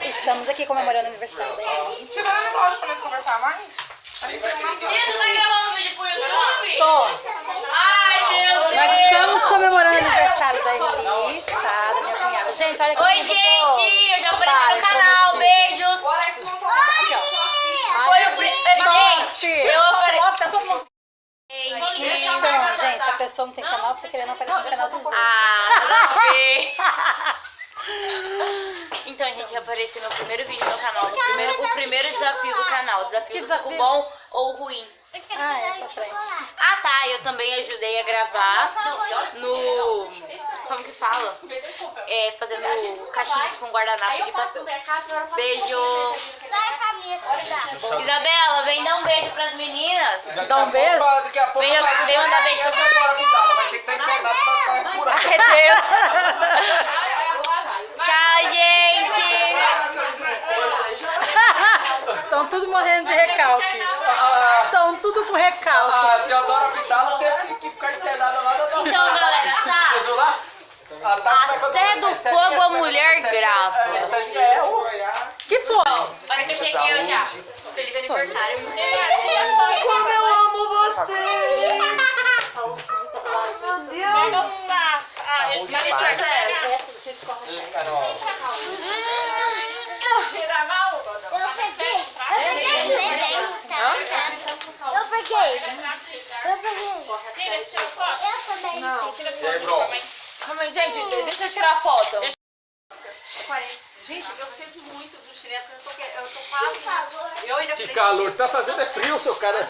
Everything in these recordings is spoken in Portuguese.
Estamos aqui comemorando o aniversário da Eli. Tira o relógio pra nós conversar mais. Tia, tu tá gravando vídeo pro YouTube? Tô. Ai, meu Deus. Nós estamos comemorando o aniversário da Eli, tá? Da minha cunhada. Gente, olha aqui. Oi, gente, eu já apareci no canal. Beijos. Aqui, ó. Foi o primeiro. Gente, eu apareci. Tá todo mundo. Gente. Então, gente, a pessoa não tem canal, fica querendo aparecer no canal dos outros. Nada a ver. Então, gente, eu apareci no primeiro vídeo do canal. O primeiro desafio do canal. Desafio do saco bom ou ruim. Ah, é, pra frente. Ah, tá. Eu também ajudei a gravar no... Como que fala? Fazendo caixinhas com guardanapo de papel. Beijo. Isabela, vem dar um beijo pras meninas. Dá um beijo? Daqui a pouco Vem mandar beijo pras meninas. vai ter que sair internado pra curar. Ai, Deus. Tchau, gente. Estão tudo morrendo de recalque. Estão tudo com recalque. A Teodora Vidal teve que ficar internada lá na nossa. Então, galera, Você sabe? viu lá? Até do fogo a mulher grava. Que foi? Olha que eu cheguei eu já. Feliz aniversário. Como eu amo você! Meu Deus! Tira mal. Eu peguei o desenho, tá? Eu peguei. Eu também. Calma aí, gente, deixa eu tirar a foto. Gente, eu preciso muito do chinelo, eu tô quase... Eu ainda Que calor! Tá fazendo frio, seu cara!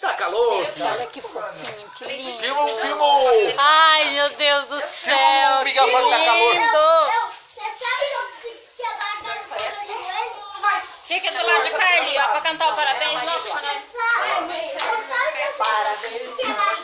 Tá calor! Olha que fofinho, que lindo. Filma! Ai, meu Deus do céu. Miguel vai ficar calor. Você sabe que eu preciso quebrar a garganta do joelho? Fica do lado de cá, ó, pra cantar o parabéns. Você sabe que eu preciso quebrar